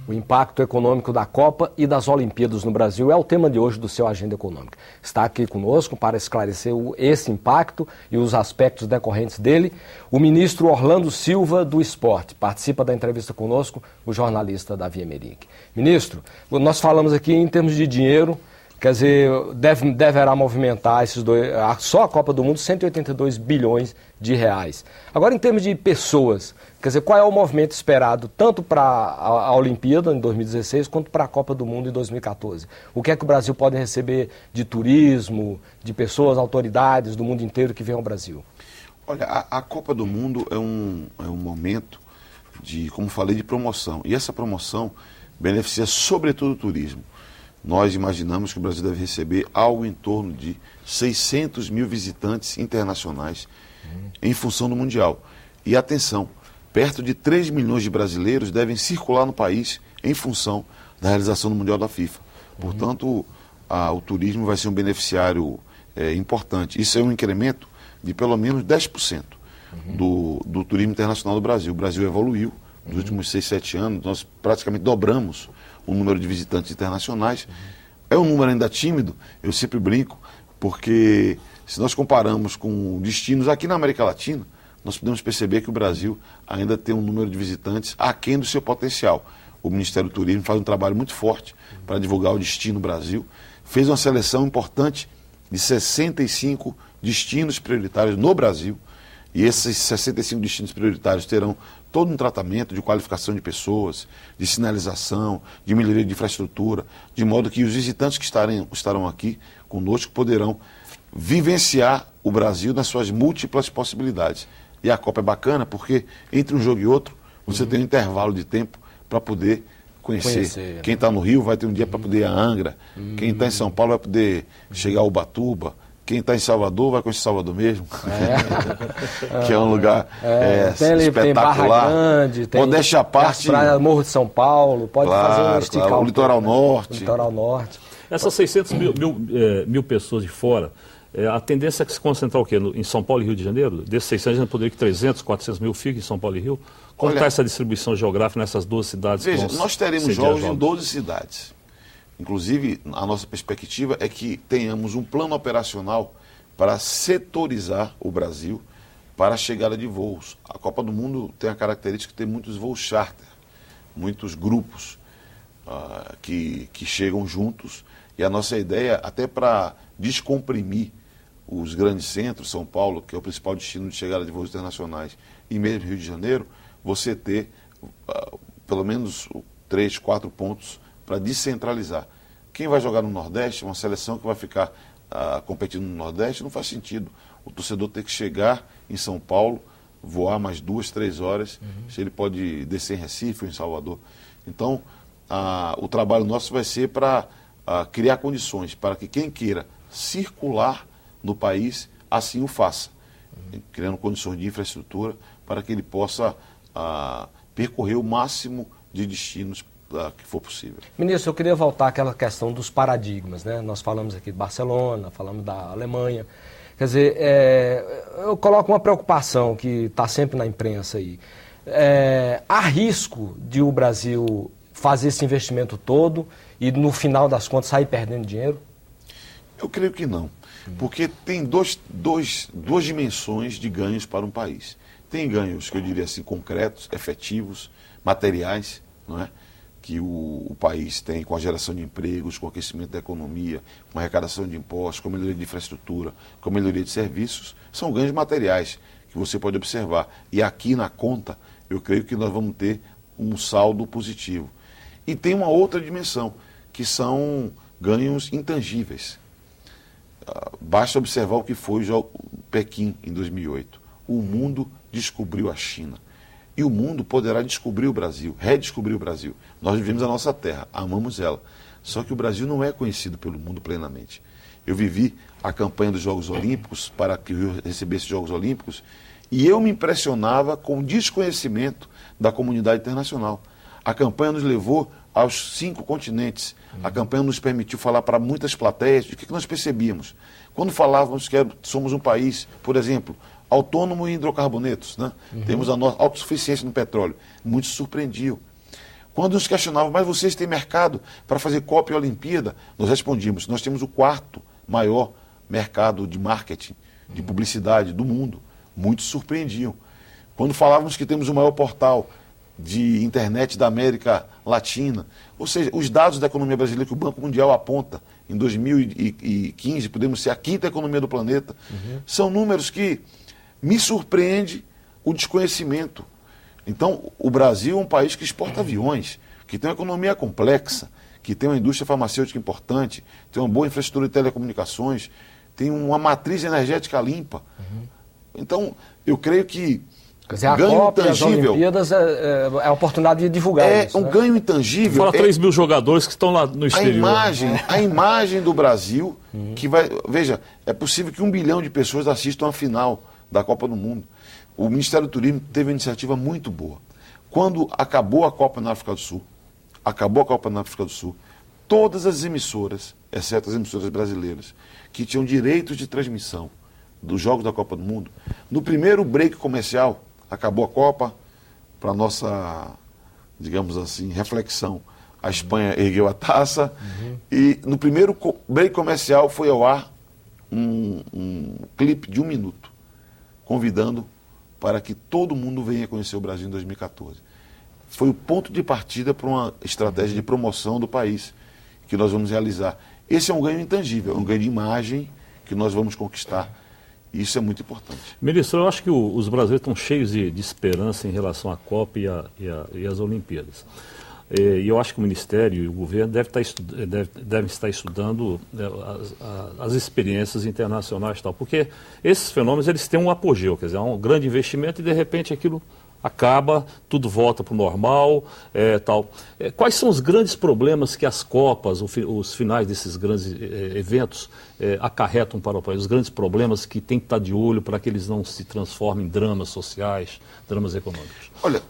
O impacto econômico da Copa e das Olimpíadas no Brasil é o tema de hoje do seu Agenda Econômica. Está aqui conosco para esclarecer esse impacto e os aspectos decorrentes dele o ministro Orlando Silva do Esporte. Participa da entrevista conosco o jornalista Davi Emerick. Ministro, nós falamos aqui em termos de dinheiro, quer dizer, deverá movimentar só a Copa do Mundo 182 bilhões de reais. Agora, em termos de pessoas, quer dizer, qual é o movimento esperado tanto para a Olimpíada em 2016 quanto para a Copa do Mundo em 2014? O que é que o Brasil pode receber de turismo, de pessoas, autoridades do mundo inteiro que vêm ao Brasil? Olha, a Copa do Mundo é um momento de, como falei, de promoção. E essa promoção beneficia sobretudo o turismo. Nós imaginamos que o Brasil deve receber algo em torno de 600 mil visitantes internacionais em função do Mundial. E atenção, perto de 3 milhões de brasileiros devem circular no país em função da realização do Mundial da FIFA. Portanto, o turismo vai ser um beneficiário importante. Isso é um incremento de pelo menos 10% do turismo internacional do Brasil. O Brasil evoluiu nos últimos 6, 7 anos, nós praticamente dobramos o número de visitantes internacionais. É um número ainda tímido, eu sempre brinco, porque se nós comparamos com destinos aqui na América Latina, nós podemos perceber que o Brasil ainda tem um número de visitantes aquém do seu potencial. O Ministério do Turismo faz um trabalho muito forte para divulgar o Destino Brasil. Fez uma seleção importante de 65 destinos prioritários no Brasil. E esses 65 destinos prioritários terão todo um tratamento de qualificação de pessoas, de sinalização, de melhoria de infraestrutura, de modo que os visitantes que estarão aqui conosco poderão vivenciar o Brasil nas suas múltiplas possibilidades. E a Copa é bacana porque entre um jogo e outro você tem um intervalo de tempo para poder conhecer. Quem está no Rio vai ter um dia para poder ir a Angra, quem está em São Paulo vai poder chegar a Ubatuba, quem está em Salvador vai conhecer Salvador mesmo, que é um lugar espetacular. Tem Barra Grande, tem Modéstia à parte, Morro de São Paulo, pode fazer esticar o Litoral Norte. O Litoral Norte. Essas 600 mil pessoas de fora, a tendência é que se concentrar o quê? Em São Paulo e Rio de Janeiro? Desses 600, a gente poderia que 300, 400 mil fiquem em São Paulo e Rio? Como está essa distribuição geográfica nessas duas cidades? Veja, nós teremos jogos em 12 cidades. Inclusive, a nossa perspectiva é que tenhamos um plano operacional para setorizar o Brasil para a chegada de voos. A Copa do Mundo tem a característica de ter muitos voos charter, muitos grupos que chegam juntos. E a nossa ideia, até para descomprimir os grandes centros, São Paulo, que é o principal destino de chegada de voos internacionais, e mesmo Rio de Janeiro, você ter pelo menos 3, 4 pontos para descentralizar. Quem vai jogar no Nordeste, uma seleção que vai ficar competindo no Nordeste, não faz sentido. O torcedor ter que chegar em São Paulo, voar mais 2, 3 horas, se ele pode descer em Recife ou em Salvador. Então, o trabalho nosso vai ser para criar condições para que quem queira circular no país, assim o faça, criando condições de infraestrutura para que ele possa percorrer o máximo de destinos que for possível. Ministro, eu queria voltar àquela questão dos paradigmas, né? Nós falamos aqui de Barcelona, falamos da Alemanha. Quer dizer, eu coloco uma preocupação que está sempre na imprensa aí. Há risco de o Brasil fazer esse investimento todo e no final das contas sair perdendo dinheiro? Eu creio que não, porque tem duas dimensões de ganhos para um país. Tem ganhos, que eu diria assim, concretos, efetivos, materiais, não é? Que o país tem com a geração de empregos, com o aquecimento da economia, com a arrecadação de impostos, com a melhoria de infraestrutura, com a melhoria de serviços, são ganhos materiais que você pode observar. E aqui na conta, eu creio que nós vamos ter um saldo positivo. E tem uma outra dimensão, que são ganhos intangíveis. Basta observar o que foi o Pequim em 2008. O mundo descobriu a China. E o mundo poderá descobrir o Brasil, redescobrir o Brasil. Nós vivemos a nossa terra, amamos ela. Só que o Brasil não é conhecido pelo mundo plenamente. Eu vivi a campanha dos Jogos Olímpicos para que o Rio recebesse os Jogos Olímpicos e eu me impressionava com o desconhecimento da comunidade internacional. A campanha nos levou aos 5 continentes. A campanha nos permitiu falar para muitas plateias de que nós percebíamos. Quando falávamos que somos um país, por exemplo, autônomo em hidrocarbonetos, né? Temos a nossa autossuficiência no petróleo. Muitos se surpreendiam. Quando nos questionavam, mas vocês têm mercado para fazer Copa e Olimpíada? Nós respondíamos, nós temos o 4º maior mercado de marketing, de publicidade do mundo. Muitos surpreendiam. Quando falávamos que temos o maior portal de internet da América Latina, ou seja, os dados da economia brasileira que o Banco Mundial aponta, em 2015 podemos ser a 5ª economia do planeta, são números que me surpreende o desconhecimento. Então, o Brasil é um país que exporta aviões, que tem uma economia complexa, que tem uma indústria farmacêutica importante, tem uma boa infraestrutura de telecomunicações, tem uma matriz energética limpa. Então, eu creio que quer dizer, a Copa e as Olimpíadas é a oportunidade de divulgar isso. É um ganho intangível. Fala 3 mil jogadores que estão lá no exterior. A imagem do Brasil, que vai... Veja, é possível que 1 bilhão de pessoas assistam a final da Copa do Mundo. O Ministério do Turismo teve uma iniciativa muito boa. Quando acabou a Copa na África do Sul, todas as emissoras, exceto as emissoras brasileiras, que tinham direitos de transmissão dos Jogos da Copa do Mundo, no primeiro break comercial, acabou a Copa, para nossa, digamos assim, reflexão, a Espanha ergueu a taça, e no primeiro break comercial foi ao ar um clipe de 1 minuto, convidando para que todo mundo venha conhecer o Brasil em 2014. Foi o ponto de partida para uma estratégia de promoção do país que nós vamos realizar. Esse é um ganho intangível, é um ganho de imagem que nós vamos conquistar. E isso é muito importante. Ministro, eu acho que os brasileiros estão cheios de esperança em relação à Copa e às Olimpíadas. E eu acho que o Ministério e o governo devem estar estudando as experiências internacionais e tal, porque esses fenômenos eles têm um apogeu, quer dizer, há um grande investimento e de repente aquilo acaba, tudo volta para o normal, tal. Quais são os grandes problemas que as Copas, os finais desses grandes eventos acarretam para o país? Os grandes problemas que tem que estar de olho para que eles não se transformem em dramas sociais, dramas econômicos? Olha,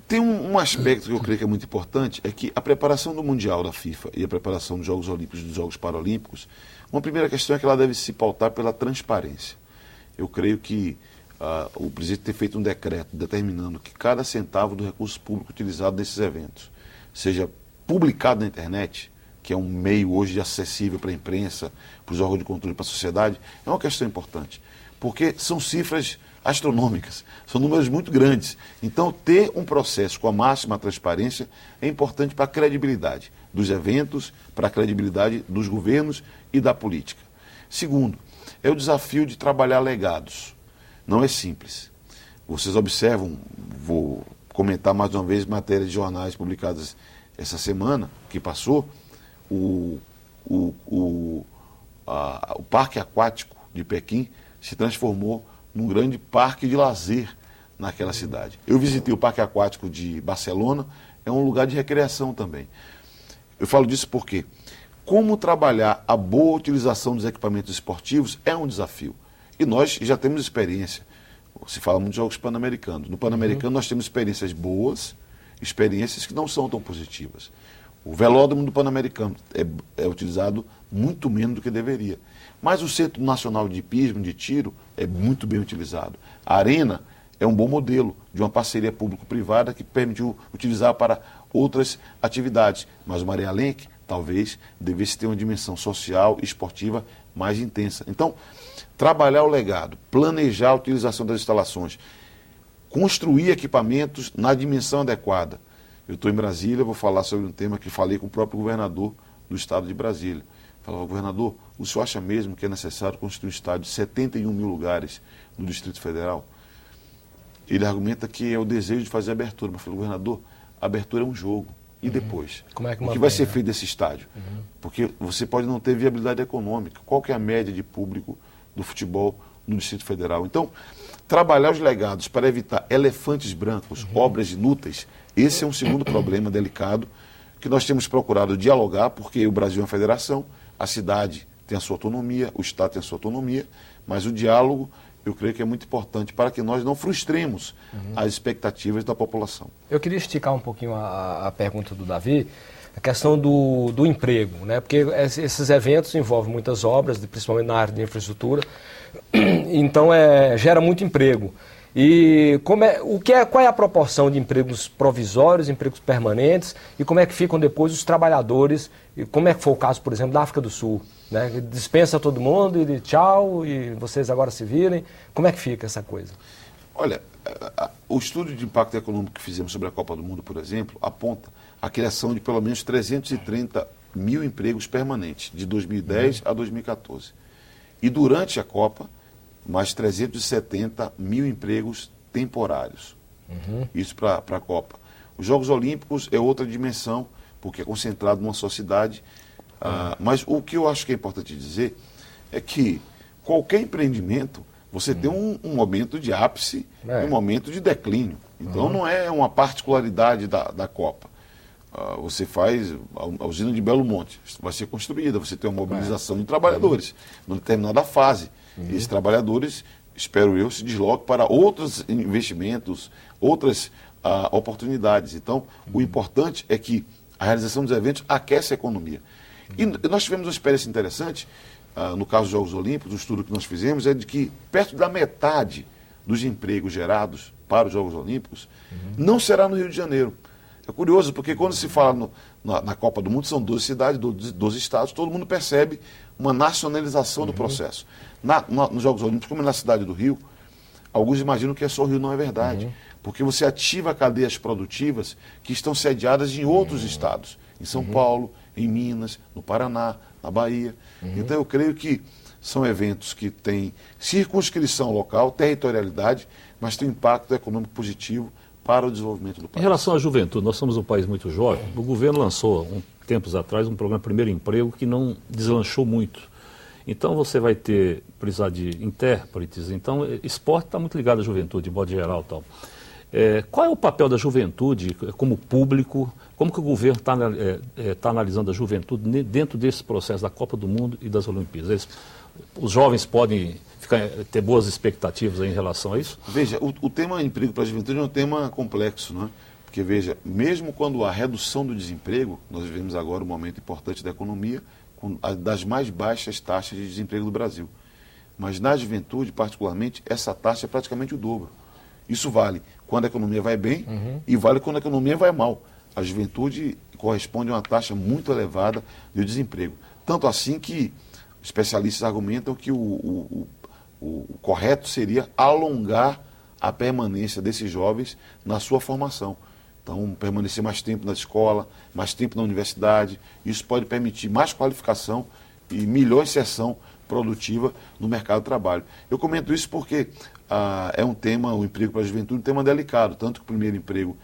tem um aspecto que eu creio que é muito importante, é que a preparação do Mundial da FIFA e a preparação dos Jogos Olímpicos e dos Jogos Paralímpicos, uma primeira questão é que ela deve se pautar pela transparência. Eu creio que o presidente ter feito um decreto determinando que cada centavo do recurso público utilizado nesses eventos seja publicado na internet, que é um meio hoje acessível para a imprensa, para os órgãos de controle, para a sociedade, é uma questão importante, porque são cifras astronômicas, são números muito grandes. Então, ter um processo com a máxima transparência é importante para a credibilidade dos eventos, para a credibilidade dos governos e da política. Segundo, é o desafio de trabalhar legados. Não é simples. Vocês observam, vou comentar mais uma vez matérias de jornais publicadas essa semana, que passou, o Parque Aquático de Pequim se transformou num grande parque de lazer naquela cidade. Eu visitei o Parque Aquático de Barcelona, é um lugar de recreação também. Eu falo disso porque como trabalhar a boa utilização dos equipamentos esportivos é um desafio. E nós já temos experiência. Se fala muito de Jogos Pan-Americanos. No Pan-Americano nós temos experiências boas, experiências que não são tão positivas. O velódromo do Pan-Americano é utilizado muito menos do que deveria. Mas o Centro Nacional de Hipismo, de Tiro, é muito bem utilizado. A Arena é um bom modelo de uma parceria público-privada que permitiu utilizar para outras atividades. Mas o Maria Lenk, talvez, devesse ter uma dimensão social e esportiva mais intensa. Então, trabalhar o legado, planejar a utilização das instalações, construir equipamentos na dimensão adequada. Eu estou em Brasília, vou falar sobre um tema que falei com o próprio governador do estado de Brasília. Falava, governador, o senhor acha mesmo que é necessário construir um estádio de 71 mil lugares no Distrito Federal? Ele argumenta que é o desejo de fazer a abertura. Mas eu falei, governador, a abertura é um jogo. E depois? O que vai ser feito desse estádio? Porque você pode não ter viabilidade econômica. Qual que é a média de público do futebol no Distrito Federal? Então, trabalhar os legados para evitar elefantes brancos, obras inúteis, esse é um segundo problema delicado que nós temos procurado dialogar, porque o Brasil é uma federação, a cidade tem a sua autonomia, o Estado tem a sua autonomia, mas o diálogo eu creio que é muito importante para que nós não frustremos as expectativas da população. Eu queria esticar um pouquinho a pergunta do Davi, a questão do emprego, né? Porque esses eventos envolvem muitas obras, principalmente na área de infraestrutura, então gera muito emprego. E qual é a proporção de empregos provisórios, empregos permanentes, e como é que ficam depois os trabalhadores, e como é que foi o caso, por exemplo, da África do Sul, né? Dispensa todo mundo e tchau, e vocês agora se virem. Como é que fica essa coisa? Olha, o estudo de impacto econômico que fizemos sobre a Copa do Mundo, por exemplo, aponta a criação de pelo menos 330 mil empregos permanentes, de 2010 a 2014. E durante a Copa, mais 370 mil empregos temporários. Isso para a Copa. Os Jogos Olímpicos é outra dimensão, porque é concentrado numa só cidade. Mas o que eu acho que é importante dizer é que qualquer empreendimento, você tem um momento de ápice e um momento de declínio. Então não é uma particularidade da Copa. Você faz a usina de Belo Monte, vai ser construída, você tem uma mobilização de trabalhadores numa determinada fase. E esses trabalhadores, espero eu, se desloquem para outros investimentos, outras oportunidades. Então, o importante é que a realização dos eventos aquece a economia. E nós tivemos uma experiência interessante, no caso dos Jogos Olímpicos, o estudo que nós fizemos é de que perto da metade dos empregos gerados para os Jogos Olímpicos não será no Rio de Janeiro. É curioso, porque quando se fala na Copa do Mundo, são 12 cidades, 12 estados, todo mundo percebe uma nacionalização do processo. Nos Jogos Olímpicos, como na cidade do Rio, alguns imaginam que é só o Rio, não é verdade. Porque você ativa cadeias produtivas que estão sediadas em outros estados, em São Paulo, em Minas, no Paraná, na Bahia. Então eu creio que são eventos que têm circunscrição local, territorialidade, mas têm impacto econômico positivo para o desenvolvimento do país. Em relação à juventude, nós somos um país muito jovem. O governo lançou, tempos atrás, um programa Primeiro Emprego que não deslanchou muito. Então você vai precisar de intérpretes. Então, esporte está muito ligado à juventude, de modo geral. Tal. Qual é o papel da juventude como público? Como que o governo está analisando a juventude dentro desse processo da Copa do Mundo e das Olimpíadas? Os jovens podem ter boas expectativas em relação a isso? Veja, o tema emprego para a juventude é um tema complexo, não é? Porque, veja, mesmo quando há redução do desemprego, nós vivemos agora um momento importante da economia, com das mais baixas taxas de desemprego do Brasil. Mas na juventude, particularmente, essa taxa é praticamente o dobro. Isso vale quando a economia vai bem e vale quando a economia vai mal. A juventude corresponde a uma taxa muito elevada de desemprego. Tanto assim que especialistas argumentam que o correto seria alongar a permanência desses jovens na sua formação. Então, permanecer mais tempo na escola, mais tempo na universidade, isso pode permitir mais qualificação e melhor inserção produtiva no mercado de trabalho. Eu comento isso porque é um tema, o emprego para a juventude, um tema delicado, tanto que o primeiro emprego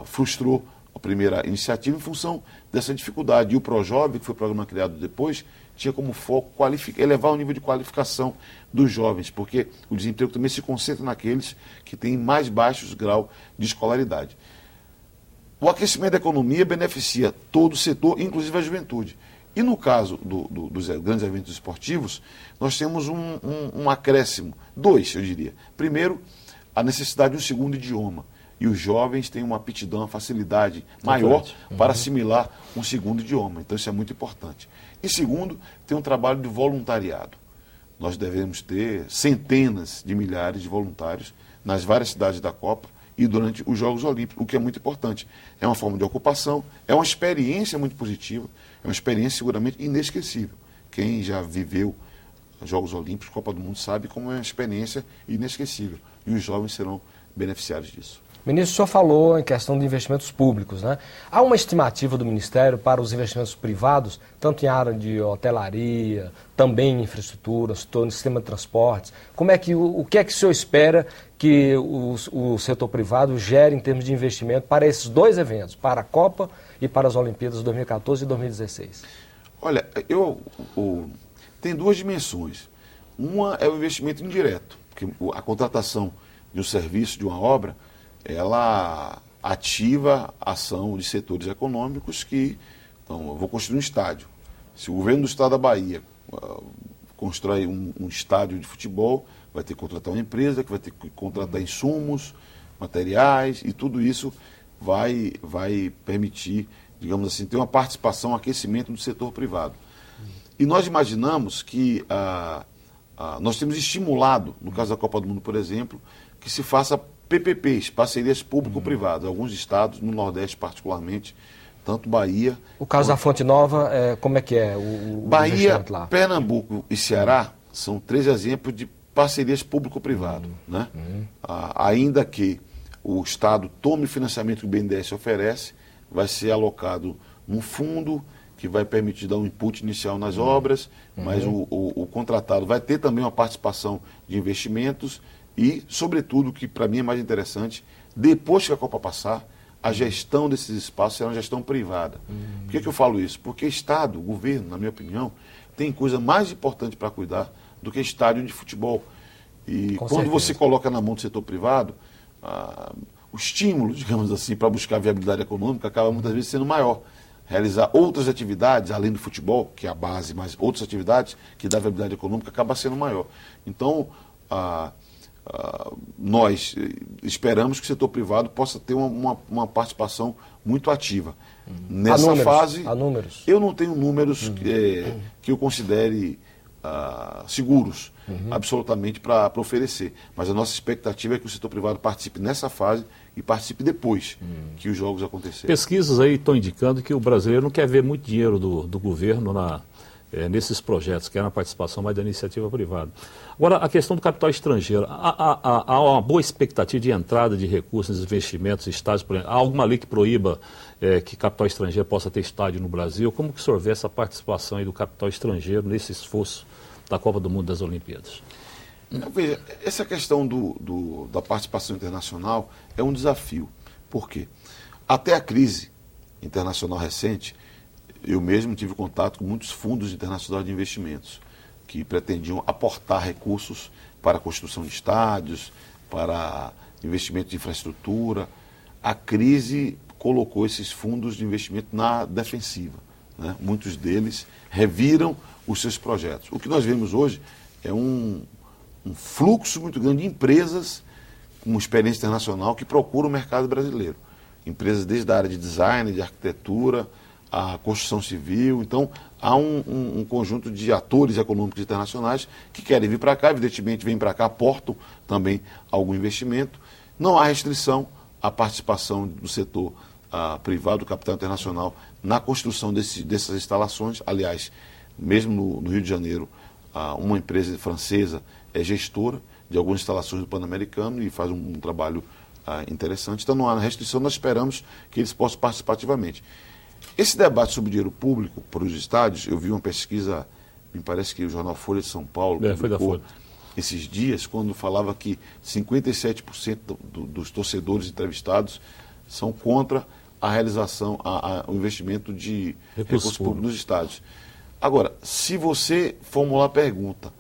frustrou a primeira iniciativa em função dessa dificuldade. E o ProJovem, que foi o programa criado depois, tinha como foco elevar o nível de qualificação dos jovens, porque o desemprego também se concentra naqueles que têm mais baixos graus de escolaridade. O aquecimento da economia beneficia todo o setor, inclusive a juventude. E no caso dos grandes eventos esportivos, nós temos um acréscimo, dois, eu diria. Primeiro, a necessidade de um segundo idioma. E os jovens têm uma aptidão, uma facilidade maior para assimilar um segundo idioma. Então isso é muito importante. E segundo, tem um trabalho de voluntariado. Nós devemos ter centenas de milhares de voluntários nas várias cidades da Copa e durante os Jogos Olímpicos, o que é muito importante. É uma forma de ocupação, é uma experiência muito positiva, é uma experiência seguramente inesquecível. Quem já viveu Jogos Olímpicos, Copa do Mundo, sabe como é uma experiência inesquecível. E os jovens serão beneficiários disso. Ministro, o senhor falou em questão de investimentos públicos, né? Há uma estimativa do Ministério para os investimentos privados, tanto em área de hotelaria, também em infraestrutura, no sistema de transportes. O que é que o senhor espera que o setor privado gere em termos de investimento para esses dois eventos, para a Copa e para as Olimpíadas de 2014 e 2016? Olha, tem duas dimensões. Uma é o investimento indireto, porque a contratação de um serviço, de uma obra, ela ativa a ação de setores econômicos que, então, eu vou construir um estádio. Se o governo do estado da Bahia constrói um estádio de futebol, vai ter que contratar uma empresa, que vai ter que contratar insumos, materiais, e tudo isso vai permitir, digamos assim, ter uma participação, um aquecimento do setor privado. E nós imaginamos que nós temos estimulado, no caso da Copa do Mundo, por exemplo, que se faça PPPs, parcerias público-privadas. Alguns estados, no Nordeste particularmente, tanto Bahia... O caso da Fonte Nova, como é que é o Bahia, lá? Pernambuco e Ceará são 3 exemplos de parcerias público-privado. Né? Ainda que o Estado tome o financiamento que o BNDES oferece, vai ser alocado num fundo que vai permitir dar um input inicial nas obras, mas o contratado vai ter também uma participação de investimentos e, sobretudo, que para mim é mais interessante, depois que a Copa passar, a gestão desses espaços será uma gestão privada. Por que eu falo isso? Porque Estado, governo, na minha opinião, tem coisa mais importante para cuidar do que estádio de futebol. E quando você coloca na mão do setor privado, o estímulo, digamos assim, para buscar viabilidade econômica acaba muitas vezes sendo maior. Realizar outras atividades, além do futebol, que é a base, mas outras atividades que dá viabilidade econômica acaba sendo maior. Então, nós esperamos que o setor privado possa ter uma participação muito ativa. Nessa fase, eu não tenho números que eu considere seguros, absolutamente, para oferecer. Mas a nossa expectativa é que o setor privado participe nessa fase e participe depois que os jogos acontecerem. Pesquisas aí estão indicando que o brasileiro não quer ver muito dinheiro do governo nesses projetos, quer na participação mais da iniciativa privada. Agora, a questão do capital estrangeiro. Há uma boa expectativa de entrada de recursos, investimentos, estádios, por exemplo. Há alguma lei que proíba que capital estrangeiro possa ter estádio no Brasil? Como que o senhor vê essa participação aí do capital estrangeiro nesse esforço da Copa do Mundo das Olimpíadas? Veja, essa questão da participação internacional é um desafio. Por quê? Até a crise internacional recente, eu mesmo tive contato com muitos fundos internacionais de investimentos que pretendiam aportar recursos para a construção de estádios, para investimento de infraestrutura. A crise colocou esses fundos de investimento na defensiva, né? Muitos deles reviram os seus projetos. O que nós vemos hoje é um fluxo muito grande de empresas com experiência internacional que procuram o mercado brasileiro. Empresas desde a área de design, de arquitetura, a construção civil. Então, há um conjunto de atores econômicos internacionais que querem vir para cá, evidentemente vêm para cá, aportam também algum investimento. Não há restrição à participação do setor privado, do capital internacional, na construção dessas instalações. Aliás, mesmo no Rio de Janeiro, uma empresa francesa é gestora de algumas instalações do Pan-Americano e faz um trabalho interessante. Então, não há restrição, nós esperamos que eles possam participar ativamente. Esse debate sobre dinheiro público para os estádios, eu vi uma pesquisa, me parece que o jornal Folha de São Paulo foi da Folha esses dias, quando falava que 57% dos torcedores entrevistados são contra a realização, o investimento de recursos públicos nos estádios. Agora, se você formular a pergunta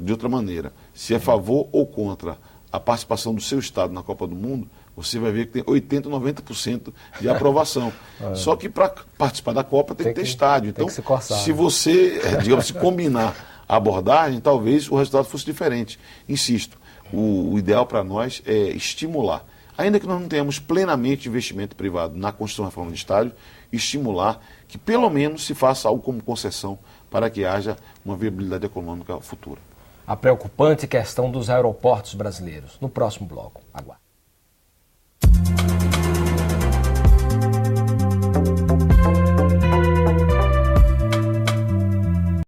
de outra maneira, se é a favor ou contra a participação do seu estado na Copa do Mundo, você vai ver que tem 80%, 90% de aprovação. Só que para participar da Copa tem que ter estádio. Então, se você, digamos, se combinar a abordagem, talvez o resultado fosse diferente. Insisto, o ideal para nós é estimular, ainda que nós não tenhamos plenamente investimento privado na construção e reforma de estádio, estimular que pelo menos se faça algo como concessão para que haja uma viabilidade econômica futura. A preocupante questão dos aeroportos brasileiros. No próximo bloco. Aguarde.